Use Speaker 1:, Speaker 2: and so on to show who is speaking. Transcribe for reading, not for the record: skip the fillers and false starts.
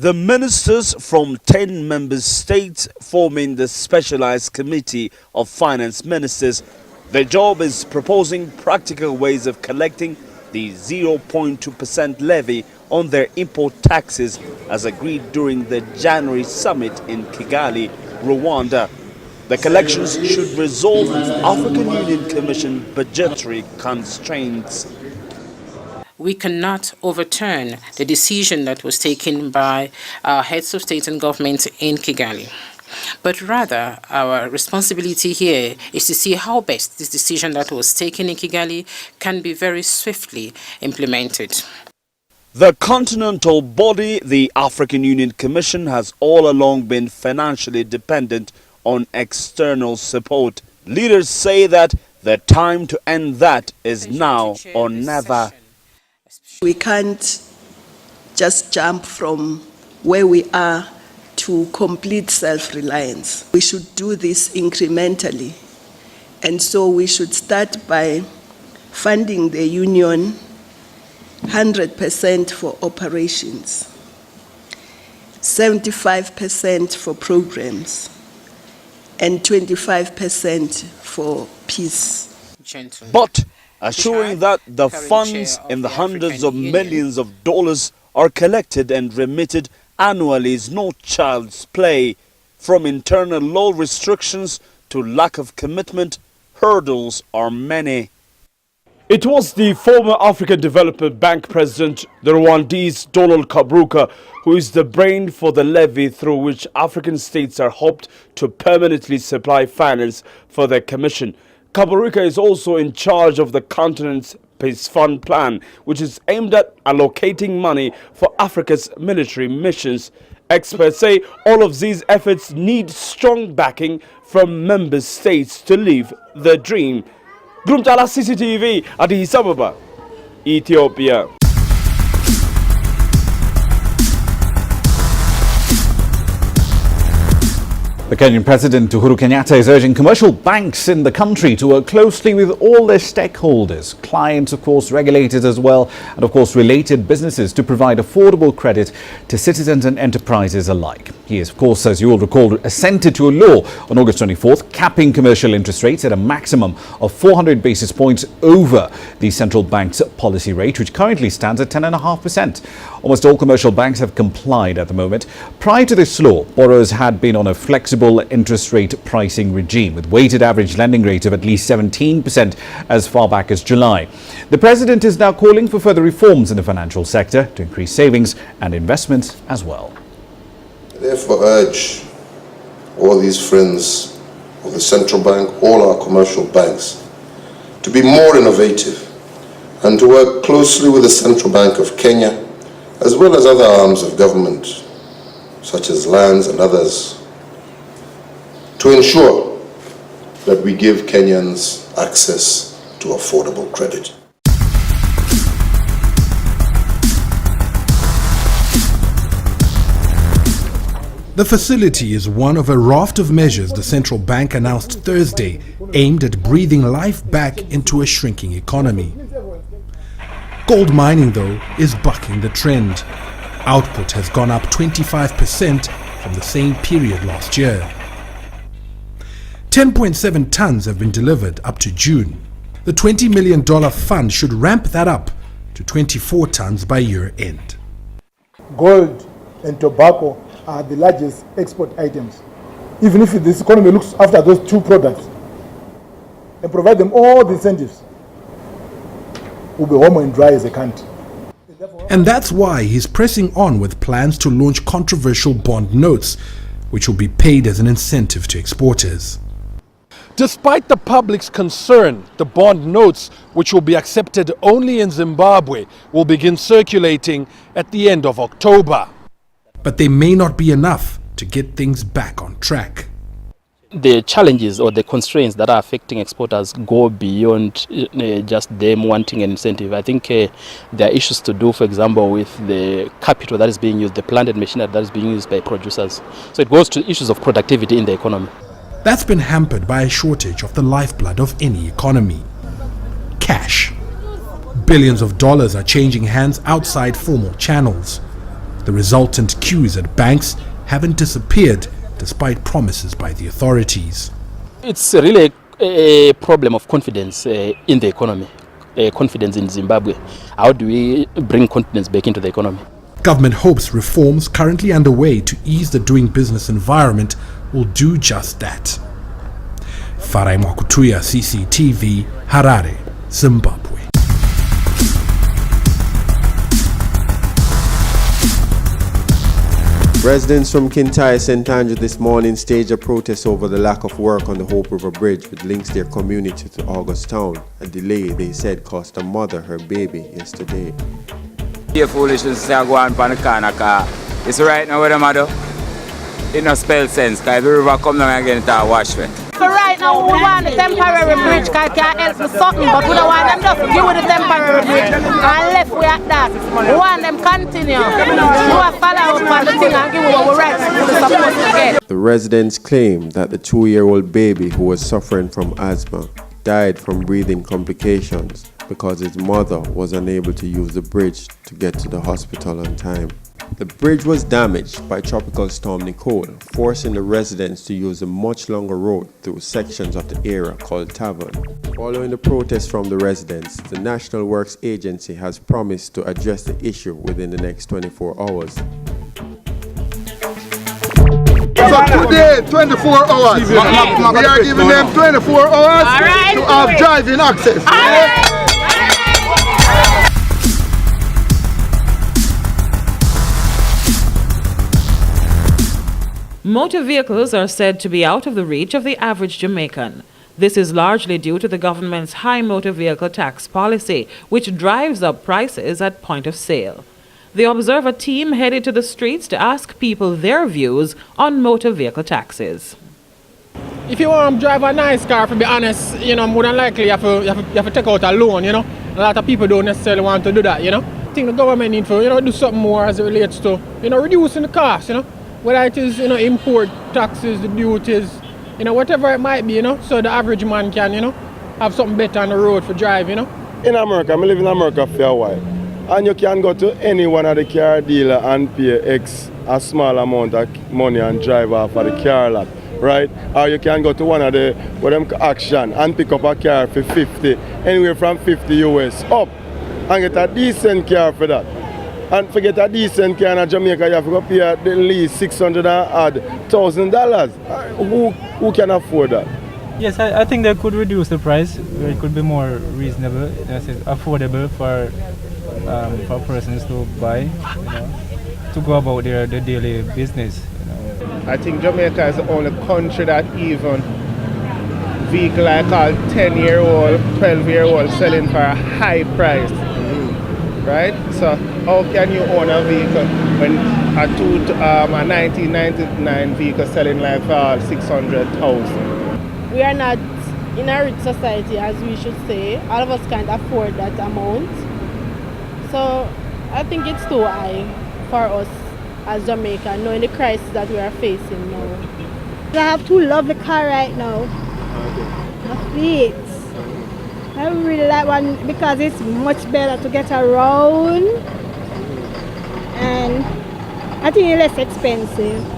Speaker 1: The ministers from 10 member states forming the Specialized Committee of Finance Ministers, their job is proposing practical ways of collecting the 0.2% levy on their import taxes as agreed during the January summit in Kigali, Rwanda. The collections should resolve African Union Commission budgetary constraints.
Speaker 2: We cannot overturn the decision that was taken by our heads of state and government in Kigali. But rather, our responsibility here is to see how best this decision that was taken in Kigali can be very swiftly implemented.
Speaker 1: The continental body, the African Union Commission, has all along been financially dependent on external support. Leaders say that the time to end that is now or never.
Speaker 3: We can't just jump from where we are to complete self-reliance. We should do this incrementally. And so we should start by funding the union 100% for operations, 75% for programs, and 25% for peace.
Speaker 1: But assuring that the funds in the hundreds of millions of dollars are collected and remitted annually is no child's play. From internal law restrictions to lack of commitment, hurdles are many. It was the former African Development Bank president, the Rwandese Donald Kabruka, who is the brain for the levy through which African states are hoped to permanently supply finance for their commission. Kabruka is also in charge of the continent's Peace Fund plan, which is aimed at allocating money for Africa's military missions. Experts say all of these efforts need strong backing from member states to live the dream. Grumtala CCTV, Addis Ababa, Ethiopia.
Speaker 4: The Kenyan President Uhuru Kenyatta is urging commercial banks in the country to work closely with all their stakeholders, clients, of course, regulators as well, and of course related businesses to provide affordable credit to citizens and enterprises alike. He is, of course, as you will recall, assented to a law on August 24th capping commercial interest rates at a maximum of 400 basis points over the central bank's policy rate, which currently stands at 10.5%. Almost all commercial banks have complied at the moment. Prior to this law, borrowers had been on a flexible interest rate pricing regime with weighted average lending rates of at least 17% as far back as July. The president is now calling for further reforms in the financial sector to increase savings and investments as well.
Speaker 5: I therefore urge all these friends of the central bank, all our commercial banks, to be more innovative and to work closely with the Central Bank of Kenya as well as other arms of government such as lands and others, to ensure that we give Kenyans access to affordable credit.
Speaker 6: The facility is one of a raft of measures the central bank announced Thursday aimed at breathing life back into a shrinking economy. Gold mining, though, is bucking the trend. Output has gone up 25% from the same period last year. 10.7 tons have been delivered up to June. The $20 million fund should ramp that up to 24 tons by year end.
Speaker 7: Gold and tobacco are the largest export items. Even if this economy looks after those two products and provide them all the incentives, we'll be home and dry as a country.
Speaker 6: And that's why he's pressing on with plans to launch controversial bond notes, which will be paid as an incentive to exporters.
Speaker 8: Despite the public's concern, the bond notes, which will be accepted only in Zimbabwe, will begin circulating at the end of October.
Speaker 6: But they may not be enough to get things back on track.
Speaker 9: The challenges or the constraints that are affecting exporters go beyond just them wanting an incentive. I think there are issues to do, for example, with the capital that is being used, the plant and machinery that is being used by producers. So it goes to issues of productivity in the economy.
Speaker 6: That's been hampered by a shortage of the lifeblood of any economy: cash. Billions of dollars are changing hands outside formal channels. The resultant queues at banks haven't disappeared despite promises by the authorities.
Speaker 9: It's really a problem of confidence in the economy, confidence in Zimbabwe. How do we bring confidence back into the economy?
Speaker 6: Government hopes reforms currently underway to ease the doing business environment will do just that. Farai Mwakutuya, CCTV, Harare, Zimbabwe.
Speaker 10: Residents from Kintyre, St. Andrew this morning staged a protest over the lack of work on the Hope River Bridge, which links their community to Augustown. A delay, they said, cost a mother her baby yesterday.
Speaker 11: You're foolish to say go on the corner car. It's right now with the mother. It no spell sense, because if the river come down again, it's a wash it.
Speaker 12: So right now we want the temporary bridge because it can help with something, but we don't want them just to give with the temporary bridge and left we at that. We want them continue. Do a follow up on the thing and give what we right we're supposed to get.
Speaker 10: The residents claim that the 2-year-old baby who was suffering from asthma died from breathing complications because his mother was unable to use the bridge to get to the hospital on time. The bridge was damaged by Tropical Storm Nicole, forcing the residents to use a much longer road through sections of the area called Tavern. Following the protest from the residents, the National Works Agency has promised to address the issue within the next 24 hours.
Speaker 13: So today, 24 hours. We are giving them 24 hours to have driving access.
Speaker 14: Motor vehicles are said to be out of the reach of the average Jamaican. This is largely due to the government's high motor vehicle tax policy, which drives up prices at point of sale. The Observer team headed to the streets to ask people their views on motor vehicle taxes.
Speaker 15: If you want to drive a nice car, to be honest, more than likely you have to take out a loan, A lot of people don't necessarily want to do that, I think the government needs to, do something more as it relates to, reducing the cost, Whether it is, import taxes, the duties, whatever it might be, so the average man can, have something better on the road for drive, In
Speaker 13: America, I live in America for a while. And you can go to any one of the car dealer and pay a small amount of money and drive off of the car lot, right? Or you can go to one of the, auction and pick up a car for 50, anywhere from 50 US up, and get a decent car for that. And forget a decent car in Jamaica, you have to go pay at least $600,000. Who can afford that?
Speaker 16: Yes, I think they could reduce the price. It could be more reasonable, affordable for persons to buy, to go about their daily business.
Speaker 17: I think Jamaica is the only country that even vehicle like a 10-year-old, 12-year-old selling for a high price. Right? So how can you own a vehicle when a 1999 vehicle selling like for 600,000?
Speaker 18: We are not in a rich society, as we should say. All of us can't afford that amount. So I think it's too high for us as Jamaica, knowing the crisis that we are facing now.
Speaker 19: I have two lovely cars right now. A Fiat. I really like one because it's much better to get around and I think it's less expensive.